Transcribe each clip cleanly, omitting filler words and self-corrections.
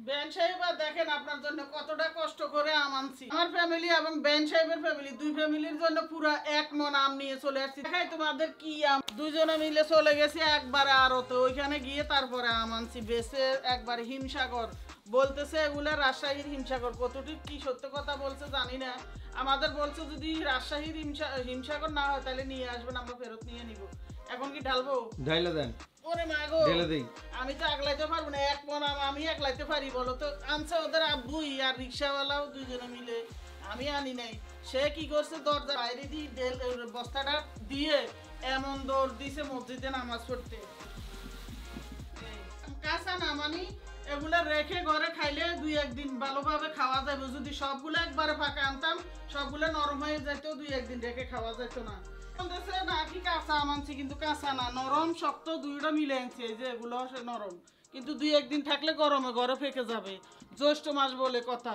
Ben সাহেব দেখেন আপনার জন্য কতটা কষ্ট করে আম আনছি। আমার ফ্যামিলি এবং বেন সাহেবের ফ্যামিলি দুই ফ্যামিলির জন্য পুরো এক মন আম নিয়ে চলে আসছি। দেখাই তোমাদের কি আম, দুইজনে মিলে চলে গেছি একবারে আড়তে, ওইখানে গিয়ে তারপরে আম আনছি বেসে একবারে হিমসাগর বলতেছে, এগুলা রাজশাহীর হিমসাগর। কতটুকু কি সত্য কথা বলছে জানি না, আমাদের বলছে যদি রাজশাহীর হিমসাগর না হয় তাহলে নিয়ে আসবেন, আমরা ফেরত নিয়ে নিব। এখন কি ঢালবো? ঢাইলা দেন। ওরে মা গো, ঢেলে দেই। আমি তো আগলাইতে পারবো না, এক মন আমি আগলাইতে পারি বলো তো? আনছে ওদের আব্বুই আর রিক্সাওয়ালাও দুজনে মিলে, আমি আনি নাই। সে কি করছে, দরজা বাইরে দিয়ে বস্তাটা দিয়ে এমন দৌড় দিছে মসজিদে নামাজ পড়তে। কাঁচা না মানে এগুলা রেখে ঘরে খাইলে দুই একদিন ভালোভাবে খাওয়া যাবে। যদি সবগুলো একবারে ফাঁকা আনতাম সবগুলো নরম হয়ে যেত, দুই একদিন রেখে খাওয়া যেত না। নাকি কাঁচা আম আনছি, কিন্তু কাঁচা না, নরম শক্ত দুইটা মিলে আনছি। এই যে এগুলো নরম, কিন্তু দুই একদিন থাকলে গরমে ঘরে ফেকে যাবে। জ্যৈষ্ঠ মাস বলে কথা।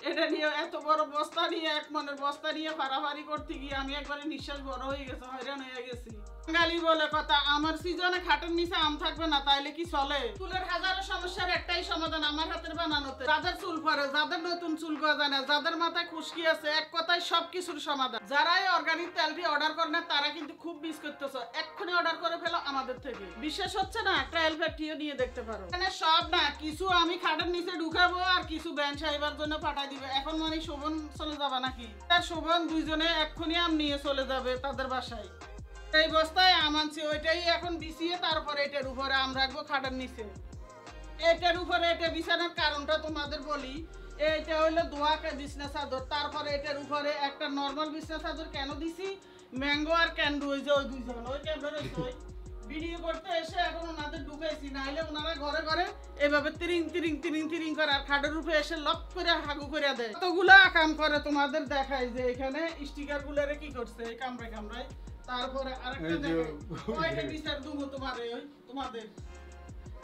এটা নিয়ে এত বড় বস্তা নিয়ে, এক মনের বস্তা নিয়ে ফাড়াফাড়ি করতে গিয়ে আমি একবারে নিঃশ্বাস বড় হয়ে গেছে, হয়রান হয়ে গেছি। বাঙালি বলে কথা, আমার সিজনে খাটের নিচে আম থাকবে না তাইলে কি চলে? চুলের হাজারো সমস্যার একটাই সমাধান আমার হাতের বানানোতে। যাদের চুল পড়ে, যাদের নতুন চুল গজা না, যাদের মাথায় খুশকি আছে, এক কথায় সবকিছুর সমাধান। যারা এই অর্গানিক তেলটি অর্ডার করে না তারা কিন্তু খুব মিস করতেছো, এক্ষুনি অর্ডার করে ফেলো আমাদের থেকে। বিশ্বাস হচ্ছে না? ট্রায়াল ফ্যাক্টরিও নিয়ে দেখতে পারো। এখানে সব না, কিছু আমি খাটের নিচে ঢুকাবো আর কিছু বেন সাহেবের জন্য পাঠাই দিবে। এখন মানে শোভন চলে যাবে নাকি? তার শোভন দুইজনে এক্ষুনি আম নিয়ে চলে যাবে তাদের বাসায়। এই বস্তায় আম আনছি, ওইটাই এখন বিছিয়ে তারপরে এটার উপরে আম রাখবো খাটের নিচে। এটার উপরে এটা বিছানোর কারণটা তোমাদের বলি। এইটা হইলো দোয়াকে বিছনা চাদর, তারপরে এটার উপরে একটা নর্মাল বিছনা চাদর কেন দিছি, ম্যাঙ্গো আর ক্যান্ডু, ওই যে ওই দুইজন ওই ক্যামেরা রয়েছে, ওই ভিডিও করতে এসে এখন ওনাদের ঢুকাইছি, নাইলে ওনারা ঘরে ঘরে এভাবে তিরিং তিরিং তিরিং তিরিং করে আর খাটের উপরে এসে লক করে হাগু করে দেয়। কতগুলা কাম করে তোমাদের দেখাই, যে এখানে স্টিকার গুলারে কি করছে এই কামড়ায় কামড়ায়। তারপরে আরেকটা দেখাই, ওইটা বিচার দুমো তোমাদের।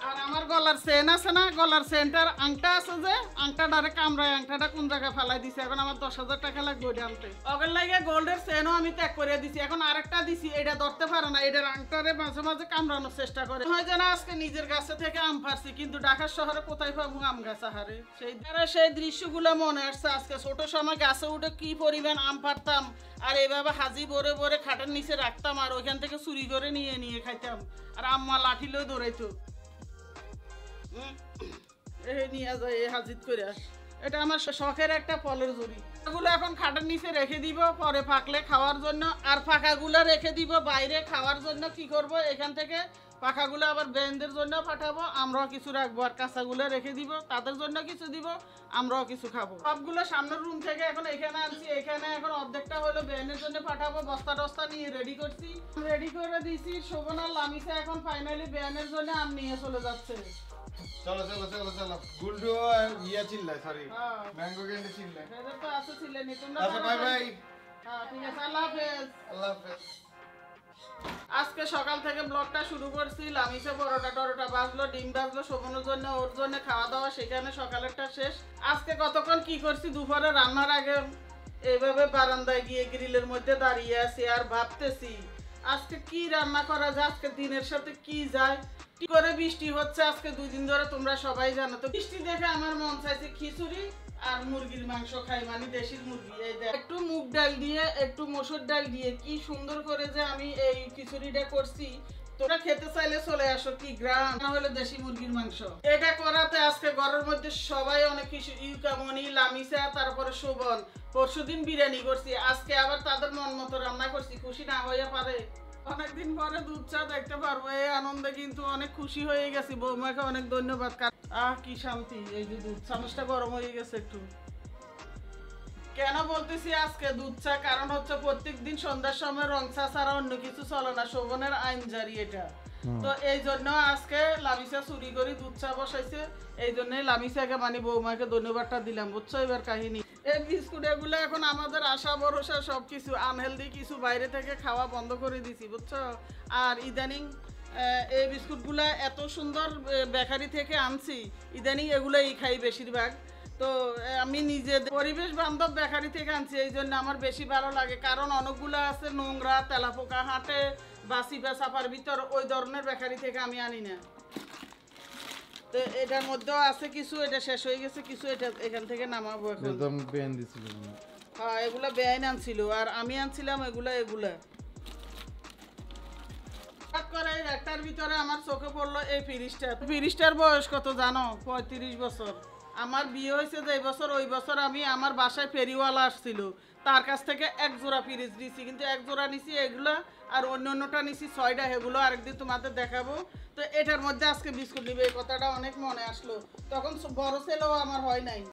আর আমার গলার চেন আছে না, গলার চেনটার আংটা আছে, যে আংটাটারে কামড়ায় আংটাটা কোন জায়গায় ফেলাই দিছি। এখন আমার 10,000 টাকা লাগবে ওইটা আনতে। অগের লাগে গোল্ডের চেনও আমি ত্যাগ করে দিছি, এখন আরেকটা দিছি, এটা ধরতে পারে না, এটার আংটারে মাঝে মাঝে কামড়ানোর চেষ্টা করে। হয় যেন আজকে নিজের গাছে থেকে আম পারছি, কিন্তু ঢাকার শহরে কোথায় পাবো আম গাছ? আহারে, সেই দৃশ্যগুলো মনে আসছে। আজকে ছোট সময় গাছে উঠে কি পরিমাণ আম পারতাম, আর এভাবে হাজি ভরে ভরে খাটের নিচে রাখতাম, আর ওইখান থেকে চুরি করে নিয়ে নিয়ে খাইতাম, আর আম্মা লাঠি লই দৌড়াইতো নিয়ে যায় হাজিত করে। এটা আমার শখের একটা ফলের জুড়ি। এগুলো এখন খাটের নিচে রেখে দিব, পরে পাকলে খাওয়ার জন্য। আর পাকাগুলো রেখে দিব বাইরে খাওয়ার জন্য। কি করব, এখান থেকে পাকাগুলো আবার বেনদের জন্য পাঠাবো, আমরাও কিছু রাখবো। আর কাঁচাগুলো রেখে দিব, তাদের জন্য কিছু দিব, আমরাও কিছু খাবো। সবগুলো সামনের রুম থেকে এখন এখানে আনছি, এখানে এখন অর্ধেকটা হলো বেনের জন্য পাঠাবো। বস্তা টস্তা নিয়ে রেডি করছি, রেডি করে দিছি। শোভন আর লামিসা এখন ফাইনালি বেনের জন্য আম নিয়ে চলে যাচ্ছে। চলো চলো চলো চলো। গুলডু ইয়া চিল্লায়, সরি ম্যাঙ্গো ক্যান্ডি চিল্লায়। এদের তো আছে ছিলেন, তোমরা আচ্ছা বাই বাই। হ্যাঁ ঠিক আছে, আল্লাহ হাফেজ। আল্লাহ হাফেজ। আজকে সকাল থেকে ব্লগটা শুরু করছি। লামিসে পরোটা বাজলো, ডিম বাজলো শোভনের জন্য, ওর জন্য খাওয়া দাওয়া, সেখানে সকালেরটা শেষ। আজকে কতক্ষণ কি করছি, দুপুরে রান্নার আগে এইভাবে বারান্দায় গিয়ে গ্রিলের মধ্যে দাঁড়িয়ে আছি আর ভাবতেছি আজকে কি রান্না করা যায়, আজকে দিনের সাথে কি যায়। কি করে বৃষ্টি হচ্ছে আজকে 2 দিন ধরে, তোমরা সবাই জানো। তো বৃষ্টি দেখে আমার মন চাইছে খিচুড়ি আর মুরগির মাংস খাই, মানে দেশির মুরগি। এই দেখ, একটু মুগ ডাল দিয়ে একটু মসুর ডাল দিয়ে কি সুন্দর করে যে আমি এই খিচুড়িটা করছি। তোরা খেতে চাইলে চলে আসো, কি গ্রাম না হলে দেশি মুরগির মাংস। এটা করাতে আজকে ঘরের মধ্যে সবাই অনেক কিছু, ইউকামনি, লামিসা, তারপরে শোভন। পরশুদিন বিরিয়ানি করছি, আজকে আবার তাদের মন মতো রান্না করছি। খুশি না হয়ে পারে? অনেকদিন পরে দুধ চা দেখতে পারবো, এই আনন্দে কিন্তু অনেক খুশি হয়ে গেছি। বৌমাকে অনেক ধন্যবাদ। কি শান্তি, এই যে দুধ চামচটা গরম হয়ে গেছে একটু। কেন বলতেছি আজকে দুধ চা, কারণ হচ্ছে প্রত্যেকদিন সন্ধ্যার সময় রং চা ছাড়া অন্য কিছু চলে না, শোভনের আইন জারি এটা। তো এই জন্য আজকে লামিসা চুরি করে দুধ চা বসাইছে, এই জন্যই লামিসাকে মানে বৌমাকে ধন্যবাদটা দিলাম, বুঝছো এবার কাহিনী। এই বিস্কুট এগুলো এখন আমাদের আশা ভরসা সবকিছু আনহেলদি কিছু বাইরে থেকে খাওয়া বন্ধ করে দিছি, বুঝছো। আর ইদানিং এই বিস্কুটগুলা এত সুন্দর বেকারি থেকে আনছি, ইদানিং এগুলোই খাই বেশিরভাগ। তো আমি নিজে পরিবেশ বান্ধব বেকারি থেকে আনছি, এই জন্য আমার বেশি ভালো লাগে। কারণ অনেকগুলো আছে নোংরা, তেলাপোকা হাঁটে, বাসি বা চাপার ভিতর, ওই ধরনের বেকারি থেকে আমি আনি না। তো এটার মধ্যেও আছে কিছু, এটা শেষ হয়ে গেছে কিছু, এটা এখান থেকে নামাবো এখন। একদম বেন দিছিল হ্যাঁ এগুলা বেআইন আনছিল আর আমি আনছিলাম এগুলা। হঠাৎ করে এই একটার ভিতরে আমার চোখে পড়লো এই ফ্রিজটার বয়স কত জানো? 35 বছর। আমার বিয়ে হয়েছে যে বছর, ওই বছর আমি আমার বাসায় ফেরিওয়ালা আসছিল, তার কাছ থেকে এক জোড়া ফ্রিজ নিছি, কিন্তু এক জোড়া নিছি এগুলা, আর অন্যটা নিছি 6টা, এগুলো আরেকদিন তোমাদের দেখাবো। তো এটার মধ্যে আজকে বিস্কুট নিবে, এই কথাটা অনেক মনে আসলো, তখন বড় ছেলেও আমার হয় নাই।